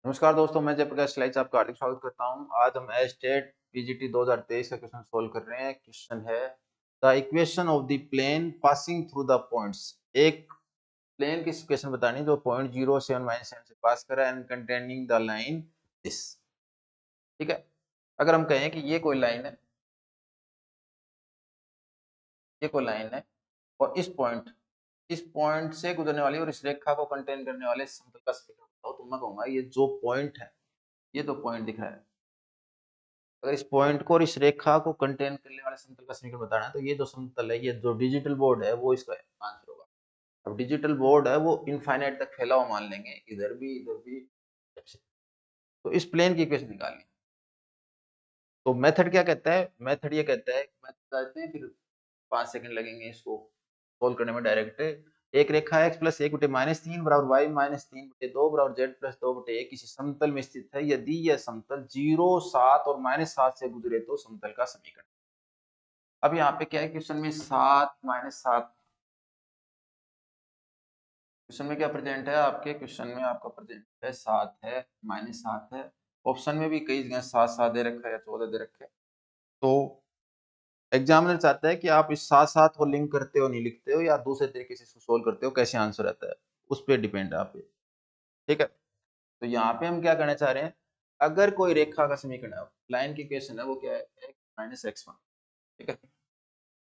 नमस्कार दोस्तों, मैं जयप्रकाश लाइच आपका हार्दिक स्वागत करता हूं। आज हम एस्टेट पीजीटी 2023 का क्वेश्चन सोल्व कर रहे हैं। क्वेश्चन है the equation of the plane passing through the points. एक प्लेन की इक्वेशन बतानी है जो पॉइंट 0, 7, -7 से पास कर रहा है and containing the line this. ठीक है, अगर हम कहें कि ये कोई लाइन है, ये कोई लाइन है और इस पॉइंट से गुजरने वाली और इस रेखा को कंटेन करने वाले समतल का समीकरण बताओ। तो मैं कहूंगा ये जो पॉइंट है, ये तो पॉइंट दिख रहा है, अगर इस पॉइंट को और इस रेखा को कंटेन करने वाले समतल का समीकरण बताना है तो ये जो समतल है, ये जो डिजिटल बोर्ड है, वो इसका आंसर होगा। अब डिजिटल बोर्ड है वो इनफाइनाइट तक फैला हुआ मान लेंगे, इधर भी इधर भी। तो इस प्लेन की इक्वेशन निकालनी। तो मेथड क्या कहता है? मेथड ये कहता है, मेथड कहते हैं, फिर 5 सेकंड लगेंगे इसको सोल्व करने में। डायरेक्ट एक रेखा x प्लस 1/-3 बराबर y माइनस 3/2 बराबर z प्लस 2/1 किसी समतल में स्थित है। यदि यह समतल 0, 7 और -7 से गुजरे तो समतल का समीकरण। अब यहाँ पे क्या है, क्वेश्चन में 7 -7, क्वेश्चन में क्या प्रेजेंट है आपके? क्वेश्चन में आपका प्रेजेंट है 7 है, -7 है। ऑप्शन में भी कई जगह 7 दे रखा है या 14 दे रखे है। तो एग्जामिनर चाहता है कि आप इस 7 को लिंक करते हो, नहीं लिखते हो, या दूसरे तरीके से सोल्व करते हो, कैसे आंसर आता है उस पर डिपेंड है आप पे। ठीक है, तो यहाँ पे हम क्या करना चाह रहे हैं, अगर कोई रेखा का समीकरण है, लाइन की इक्वेशन है, वो क्या है, x-x1। ठीक है,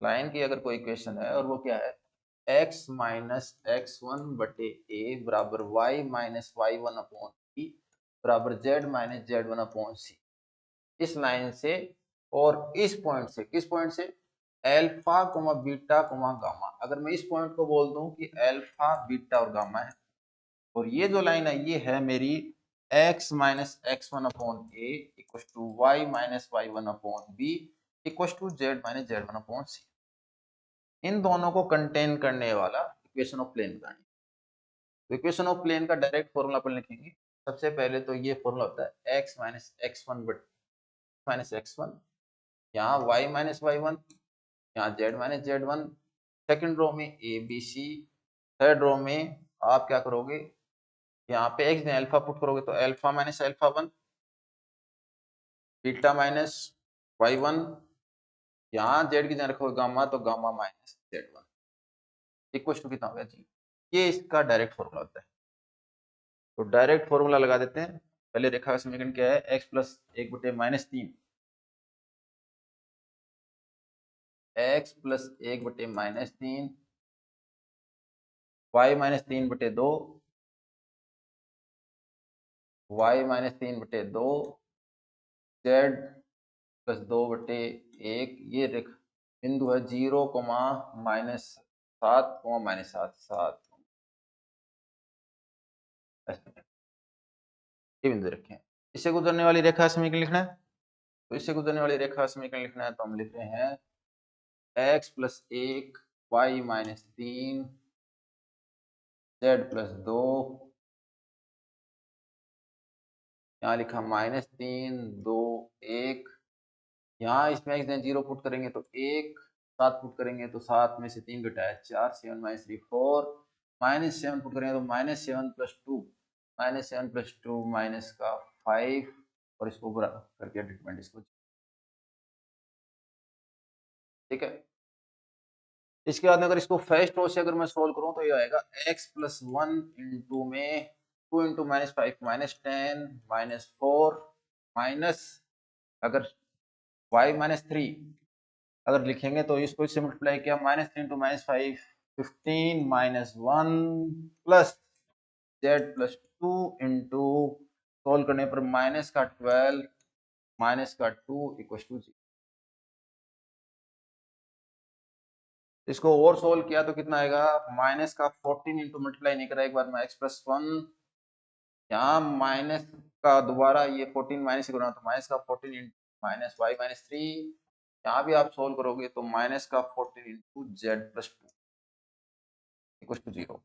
लाइन की अगर कोई इक्वेशन है और वो क्या है, x-x1/a बराबर y-y1/b बराबर z-z1/c। इस लाइन से और इस पॉइंट से, किस पॉइंट से, alpha comma beta comma gamma. अगर मैं इस पॉइंट को बोल दूं कि अल्फा बीटा और गामा है, और ये जो लाइन है ये है मेरी x-x1/a equal to y-y1/b equal to z-z1/c। इन दोनों को कंटेन करने वाला इक्वेशन ऑफ प्लेन बतानी। तो इक्वेशन ऑफ प्लेन का डायरेक्ट फॉर्मूला अपन लिखेंगे। सबसे पहले तो ये फॉर्मूला होता है x-x1, यहाँ y-y1, यहाँ z-z1। सेकंड रो में a b c, third row में आप क्या करोगे, यहाँ पे x ने अल्फा पुट करोगे तो alpha minus alpha 1, beta minus y1, यहाँ z की जगह रखोगे गामा तो gamma minus z1 equal to कितना हो गया जी। ये इसका डायरेक्ट फॉर्मूला होता है। तो डायरेक्ट फॉर्मूला लगा देते हैं। पहले रेखा का समीकरण क्या है, x plus 1/-3, x plus 1/-3, y minus 3/2, y minus 3/2, z plus 2/1। ये रेखा बिंदु है 0, -7, -7 ये बिंदु रखे हैं। इससे गुजरने वाली रेखा समीकरण लिखना है। तो इससे गुजरने वाली रेखा समीकरण लिखना है तो हम लिख रहे हैं x plus 1, y minus 3, z plus 2, यहाँ लिखा -3, 2, 1। यहाँ इसमें x 0 पुट करेंगे तो 1, 7 पुट करेंगे तो 7 में से 3 घटाया 4, 7 माइनस 3 4, -7 पुट करेंगे तो -7 प्लस 2, -7 प्लस 2 माइनस का 5, और इसको पूरा करके ट्रीटमेंट इसको। ठीक है, इसके बाद में अगर इसको फर्स्ट रो से अगर मैं सोल्व करूं तो ये आएगा x प्लस 1 इंटू में 2 इंटू -5 -10 -4 माइनस, अगर y -3 अगर लिखेंगे तो इसको इससे मल्टीप्लाई किया, -3 into -5 15 -1 plus z plus 2 into solve करने पर माइनस का 12 माइनस का 2 इक्वल टू 0। इसको और सोल्व किया तो कितना आएगा, माइनस का 14 इंटू मल्टीप्लाई नहीं करा एक बार में x प्लस 1, यहाँ माइनस का दोबारा ये 14 माइनस से गुना तो माइनस का 14 इंटू माइनस y माइनस 3, यहाँ भी आप सोल्व करोगे तो माइनस का 14 into z plus 2 equal to 0।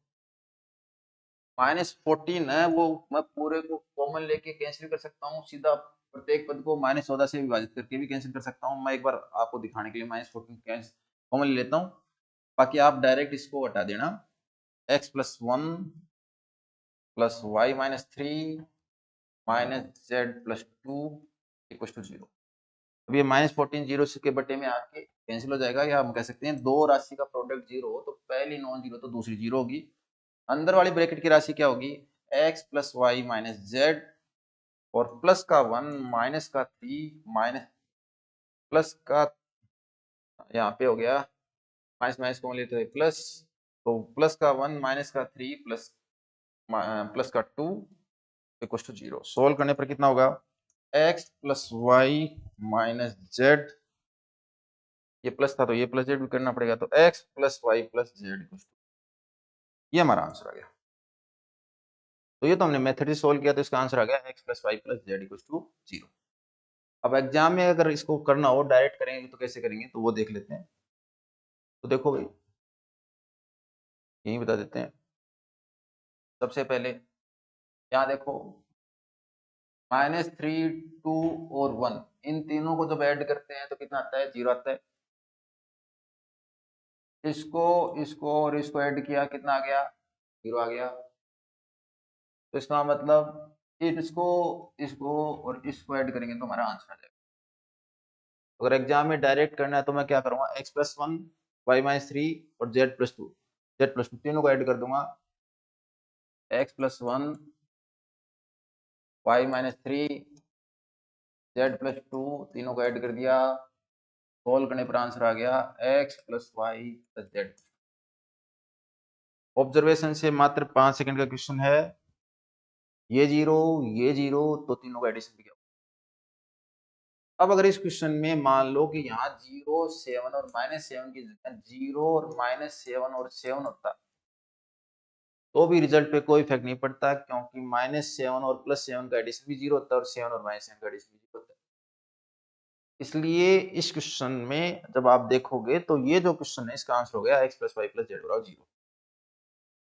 -14 है वो मैं पूरे को कॉमन लेके कैंसिल कर सकता हूँ, सीधा प्रत्येक पद को -14 से विभाजित करके भी कैंसिल कर सकता हूँ। मैं एक बार आपको दिखाने के लिए -14 कॉमन ले लेता हूँ, बाकी आप डायरेक्ट इसको हटा देना। x plus 1 plus y minus 3 minus z plus 2 equal to 0। अब ये -14 जीरो के बटे में आके कैंसिल हो जाएगा, या हम कह सकते हैं दो राशि का प्रोडक्ट जीरो हो तो पहली नॉन जीरो तो दूसरी जीरो होगी। अंदर वाली ब्रैकेट की राशि क्या होगी, x plus y minus z, और प्लस का 1 माइनस का 3 माइनस प्लस का, यहाँ पे हो गया माइनस माइनस को लेते हैं प्लस, तो प्लस का 1 माइनस का 3 प्लस प्लस का 2 इक्वल टू 0। सोल्व करने पर कितना होगा, x plus y minus z, ये प्लस था तो ये प्लस जेड भी करना पड़ेगा, तो x plus y plus z equal to, ये हमारा आंसर आ गया। तो ये तो हमने मेथड से सोल्व किया तो इसका आंसर आ गया x plus y plus z equal to 0। अब एग्जाम में अगर इसको करना हो डायरेक्ट करेंगे तो कैसे करेंगे, तो वो देख लेते हैं। तो देखो भाई यही बता देते हैं। सबसे पहले यहाँ देखो -3 2 और 1, इन तीनों को जब ऐड करते हैं तो कितना आता है, 0 आता है। इसको इसको और इसको ऐड किया, कितना आ गया, 0 आ गया। तो इसका मतलब इसको इसको और इसको ऐड करेंगे तो हमारा आंसर आ जाएगा। अगर एग्जाम में डायरेक्ट करना है तो मैं क्या करूंगा, x प्लस 1 वाई माइनस 3 और जेड प्लस टू तीनों को ऐड कर दूंगा। x plus 1 y minus 3 z plus 2 तीनों को ऐड कर दिया, सोल्व करने पर आंसर आ गया x plus y plus z. Observation से मात्र 5 सेकंड का क्वेश्चन है, ये जीरो तो तीनों का एडिशन किया। अब अगर इस क्वेश्चन में मान लो कि यहाँ 0 7 और -7 की जगह 0 और -7 और 7 होता, तो भी रिजल्ट पे कोई इफेक्ट नहीं पड़ता, क्योंकि -7 और +7 का एडिशन भी 0 होता है और 7 और -7 का एडिशन भी 0 होता है। इसलिए इस क्वेश्चन में जब आप देखोगे तो ये जो क्वेश्चन है इसका आंसर हो गया x plus y plus z बराबर 0।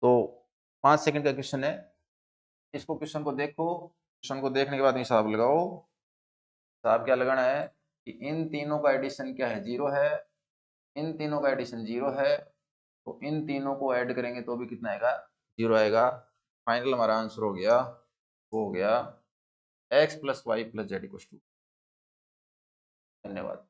तो 5 सेकंड का क्वेश्चन है, इसको क्वेश्चन को देखो, क्वेश्चन को देखने के बाद हिसाब लगाओ। हिसाब क्या लगाना है कि इन तीनों का एडिशन क्या है, 0 है, इन तीनों का एडिशन 0 है, तो इन तीनों को ऐड करेंगे तो भी कितना आएगा, 0 आएगा। फाइनल हमारा आंसर हो गया, वो हो गया x plus y plus z equal to. धन्यवाद।